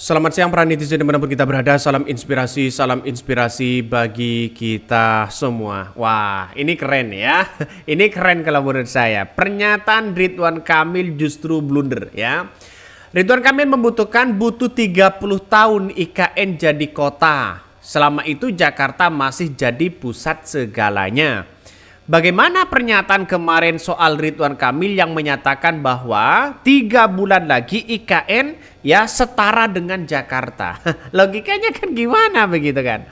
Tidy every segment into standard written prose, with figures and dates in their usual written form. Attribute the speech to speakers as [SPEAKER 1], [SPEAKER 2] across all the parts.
[SPEAKER 1] Selamat siang para netizen dimanapun kita berada, salam inspirasi bagi kita semua. Wah, ini keren ya, ini keren kalau menurut saya. Pernyataan Ridwan Kamil justru blunder ya. Ridwan Kamil butuh 30 tahun IKN jadi kota. Selama itu Jakarta masih jadi pusat segalanya. Bagaimana pernyataan kemarin soal Ridwan Kamil yang menyatakan bahwa 3 bulan lagi IKN ya setara dengan Jakarta. Logikanya kan gimana begitu kan?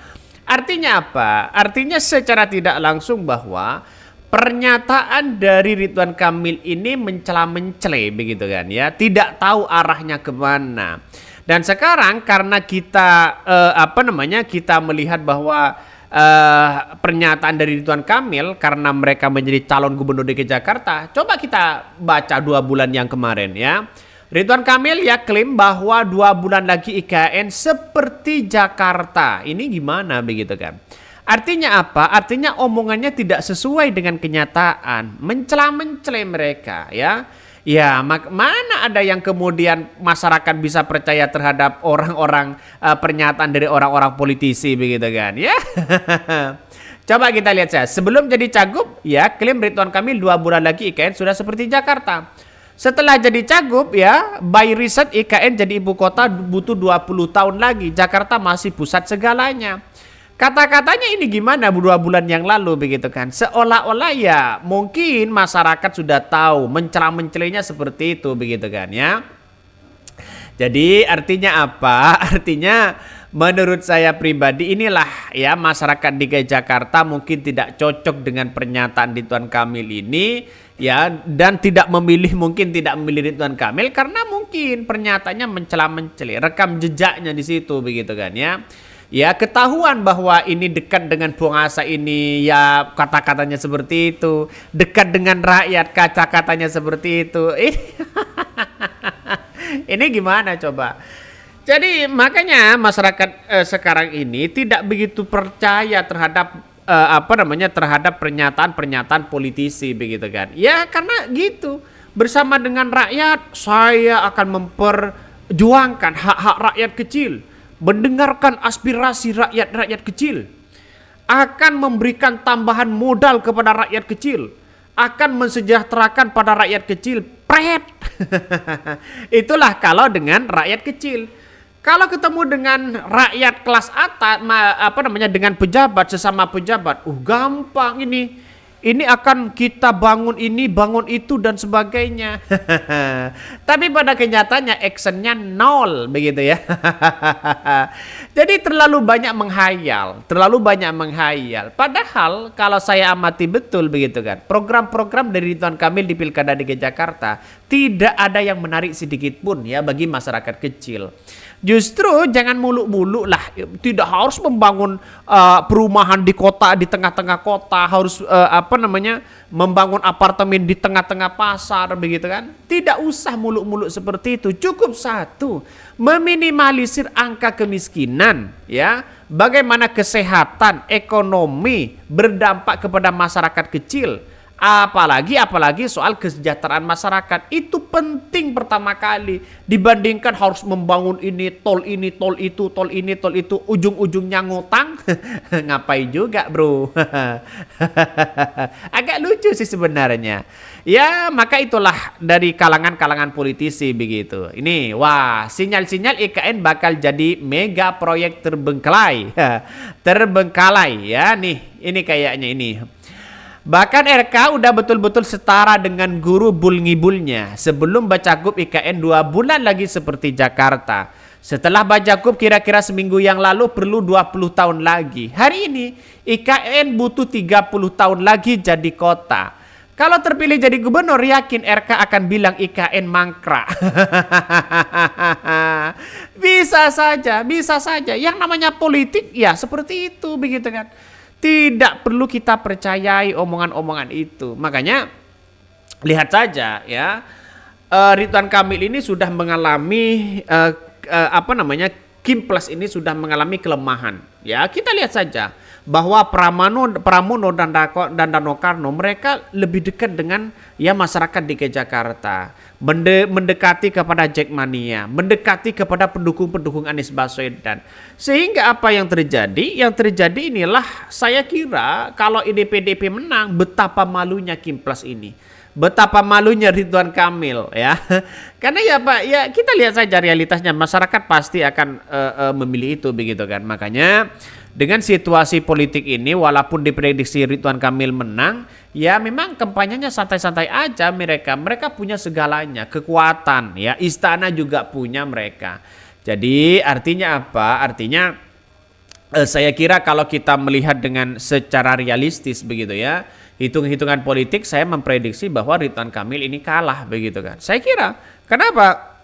[SPEAKER 1] Artinya apa? Artinya secara tidak langsung bahwa pernyataan dari Ridwan Kamil ini mencela-mencele begitu kan ya. Tidak tahu arahnya kemana. Dan sekarang karena kita kita melihat bahwa pernyataan dari Ridwan Kamil karena mereka menjadi calon gubernur DKI Jakarta. Coba kita baca 2 bulan yang kemarin ya. Ridwan Kamil ya klaim bahwa 2 bulan lagi IKN seperti Jakarta. Ini gimana begitu kan? Artinya apa? Artinya omongannya tidak sesuai dengan kenyataan. Mencela-mencela mereka ya. Ya, mana ada yang kemudian masyarakat bisa percaya terhadap orang-orang pernyataan dari orang-orang politisi begitu kan ya. Coba kita lihat saya. Sebelum jadi cagup ya klaim Ridwan Kamil 2 bulan lagi IKN sudah seperti Jakarta. Setelah jadi cagup ya by riset IKN jadi ibu kota butuh 20 tahun lagi. Jakarta masih pusat segalanya. Kata-katanya ini gimana 2 bulan yang lalu begitu kan. Seolah-olah ya mungkin masyarakat sudah tahu mencela-mencelenya seperti itu begitu kan ya. Jadi artinya apa? Artinya menurut saya pribadi inilah ya masyarakat DKI Jakarta mungkin tidak cocok dengan pernyataan Ridwan Kamil ini ya, dan tidak memilih Ridwan Kamil karena mungkin pernyataannya mencela-mencela, rekam jejaknya di situ begitu kan ya. Ya ketahuan bahwa ini dekat dengan penguasa ini ya kata-katanya seperti itu. Dekat dengan rakyat kata-katanya seperti itu. Ini gimana coba? Jadi makanya masyarakat sekarang ini tidak begitu percaya terhadap terhadap pernyataan-pernyataan politisi begitu kan. Ya karena gitu. Bersama dengan rakyat saya akan memperjuangkan hak-hak rakyat kecil. Mendengarkan aspirasi rakyat kecil, akan memberikan tambahan modal kepada rakyat kecil, akan mensejahterakan pada rakyat kecil. Pret. Itulah kalau dengan rakyat kecil. Kalau ketemu dengan rakyat kelas atas, dengan pejabat, sesama pejabat, gampang ini. Ini akan kita bangun ini, bangun itu dan sebagainya. Tapi pada kenyataannya actionnya nol begitu ya. Jadi terlalu banyak menghayal. Padahal kalau saya amati betul begitu kan. Program-program dari Ridwan Kamil di Pilkada DKI Jakarta tidak ada yang menarik sedikit pun ya bagi masyarakat kecil. Justru jangan muluk-muluk lah. Tidak harus membangun perumahan di kota, di tengah-tengah kota, harus membangun apartemen di tengah-tengah pasar begitu kan. Tidak usah muluk-muluk seperti itu. Cukup satu, meminimalisir angka kemiskinan ya. Bagaimana kesehatan, ekonomi berdampak kepada masyarakat kecil. Apalagi soal kesejahteraan masyarakat itu penting pertama kali dibandingkan harus membangun tol itu ujung-ujungnya ngutang. Ngapain juga bro. Agak lucu sih sebenarnya ya. Maka itulah dari kalangan politisi begitu. Ini wah sinyal-sinyal IKN bakal jadi mega proyek terbengkalai ya nih. Ini kayaknya ini. Bahkan RK udah betul-betul setara dengan guru bul-ngibulnya. Sebelum Bacagup IKN 2 bulan lagi seperti Jakarta. Setelah Bacagup kira-kira seminggu yang lalu perlu 20 tahun lagi. Hari ini IKN butuh 30 tahun lagi jadi kota. Kalau terpilih jadi gubernur yakin RK akan bilang IKN mangkrak. Bisa saja. Yang namanya politik ya seperti itu begitu kan. Tidak perlu kita percayai omongan-omongan itu. Makanya lihat saja ya, Ridwan Kamil ini sudah mengalami Kim Plus ini sudah mengalami kelemahan. Ya kita lihat saja bahwa Pramono dan Rano Karno mereka lebih dekat dengan ya masyarakat DKI Jakarta, mendekati kepada Jackmania, mendekati kepada pendukung-pendukung Anies Baswedan. Sehingga apa yang terjadi? Yang terjadi inilah saya kira kalau ini PDIP menang, betapa malunya Kimplas ini. Betapa malunya Ridwan Kamil ya. Karena ya Pak, ya kita lihat saja realitasnya, masyarakat pasti akan memilih itu begitu kan. Makanya dengan situasi politik ini walaupun diprediksi Ridwan Kamil menang, ya memang kampanyenya santai-santai aja mereka. Mereka punya segalanya, kekuatan ya, istana juga punya mereka. Jadi artinya apa? Artinya saya kira kalau kita melihat dengan secara realistis begitu ya, hitung-hitungan politik saya memprediksi bahwa Ridwan Kamil ini kalah begitu kan. Saya kira. Kenapa?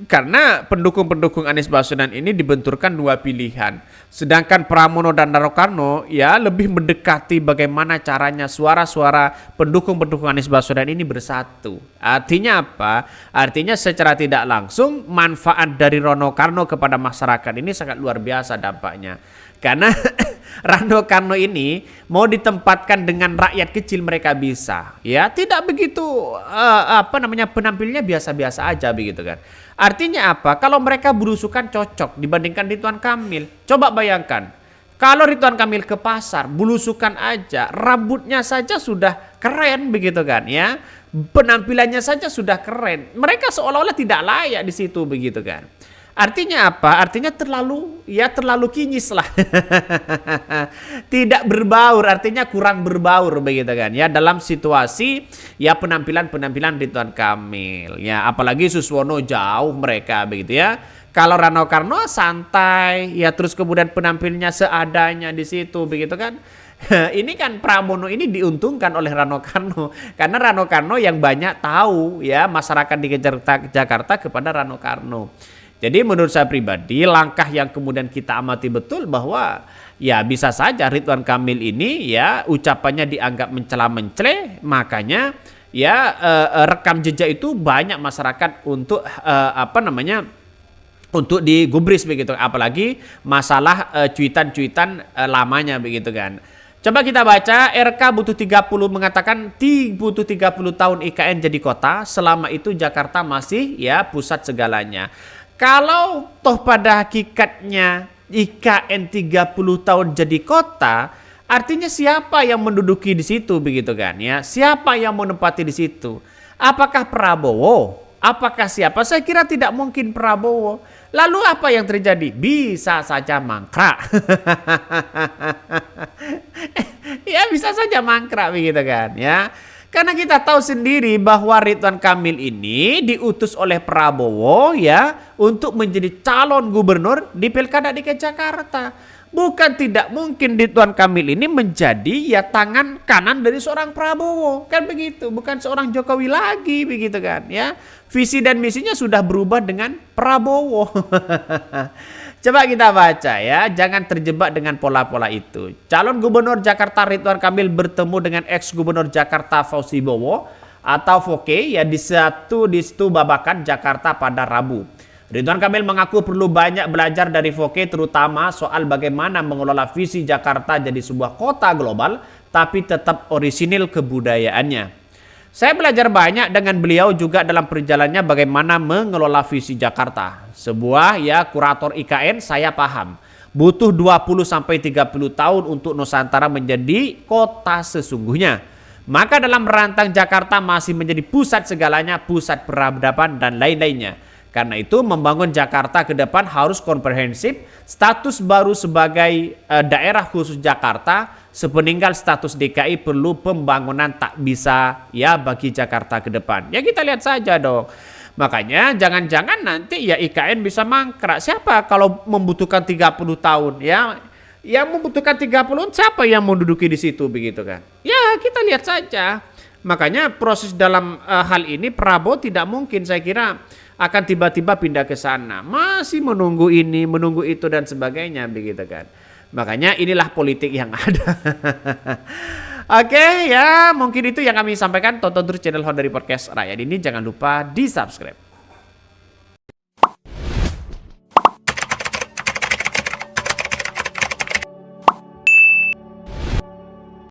[SPEAKER 1] Karena pendukung-pendukung Anies Baswedan ini dibenturkan dua pilihan. Sedangkan Pramono dan Rano Karno ya lebih mendekati bagaimana caranya suara-suara pendukung-pendukung Anies Baswedan ini bersatu. Artinya apa? Artinya secara tidak langsung manfaat dari Rano Karno kepada masyarakat ini sangat luar biasa dampaknya. Karena Rano Karno ini mau ditempatkan dengan rakyat kecil mereka bisa. Ya, tidak begitu penampilnya biasa-biasa aja begitu kan. Artinya apa? Kalau mereka berusukan cocok dibandingkan Ridwan Kamil. Coba bayangkan, kalau Ridwan Kamil ke pasar, belusukan aja, rambutnya saja sudah keren begitu kan ya. Penampilannya saja sudah keren. Mereka seolah-olah tidak layak di situ begitu kan. Artinya apa? Artinya terlalu kinyis lah. Tidak berbaur, artinya kurang berbaur begitu kan ya dalam situasi ya penampilan Ridwan Kamil. Ya apalagi Suswono jauh mereka begitu ya. Kalau Rano Karno santai ya, terus kemudian penampilnya seadanya di situ begitu kan. Ini kan Pramono ini diuntungkan oleh Rano Karno karena Rano Karno yang banyak tahu ya masyarakat di Jakarta kepada Rano Karno. Jadi menurut saya pribadi langkah yang kemudian kita amati betul bahwa ya bisa saja Ridwan Kamil ini ya ucapannya dianggap mencela-mencela, makanya ya rekam jejak itu banyak masyarakat untuk untuk digubris begitu, apalagi masalah cuitan-cuitan lamanya begitu kan. Coba kita baca, RK butuh 30 mengatakan butuh 30 tahun IKN jadi kota, selama itu Jakarta masih ya pusat segalanya. Kalau toh pada hakikatnya IKN 30 tahun jadi kota, artinya siapa yang menduduki di situ begitu kan ya? Siapa yang menempati di situ? Apakah Prabowo? Apakah siapa? Saya kira tidak mungkin Prabowo. Lalu apa yang terjadi? Bisa saja mangkrak. Ya bisa saja mangkrak begitu kan ya. Karena kita tahu sendiri bahwa Ridwan Kamil ini diutus oleh Prabowo ya untuk menjadi calon gubernur di Pilkada DKI Jakarta. Bukan tidak mungkin Ridwan Kamil ini menjadi ya tangan kanan dari seorang Prabowo. Kan begitu, bukan seorang Jokowi lagi begitu kan ya. Visi dan misinya sudah berubah dengan Prabowo. Coba kita baca ya, jangan terjebak dengan pola-pola itu. Calon Gubernur Jakarta Ridwan Kamil bertemu dengan ex-Gubernur Jakarta Fauzi Bowo atau Foke ya di situ Babakan Jakarta pada Rabu. Ridwan Kamil mengaku perlu banyak belajar dari Foke terutama soal bagaimana mengelola visi Jakarta jadi sebuah kota global tapi tetap orisinil kebudayaannya. Saya belajar banyak dengan beliau juga dalam perjalanannya bagaimana mengelola visi Jakarta. Sebuah ya kurator IKN saya paham. Butuh 20-30 tahun untuk Nusantara menjadi kota sesungguhnya. Maka dalam rantang Jakarta masih menjadi pusat segalanya, pusat peradaban dan lain-lainnya. Karena itu membangun Jakarta ke depan harus komprehensif. Status baru sebagai daerah khusus Jakarta sepeninggal status DKI perlu pembangunan tak bisa ya bagi Jakarta ke depan. Ya kita lihat saja dong. Makanya jangan-jangan nanti ya IKN bisa mangkrak. Siapa kalau membutuhkan 30 tahun ya? Yang membutuhkan 30 siapa yang menduduki di situ begitu kan? Ya kita lihat saja. Makanya proses dalam hal ini Prabowo tidak mungkin saya kira akan tiba-tiba pindah ke sana. Masih menunggu ini, menunggu itu dan sebagainya begitu kan. Makanya inilah politik yang ada. Oke ya, mungkin itu yang kami sampaikan. Tonton terus channel Hon dari Podcast Rakyat ini. Jangan lupa di subscribe.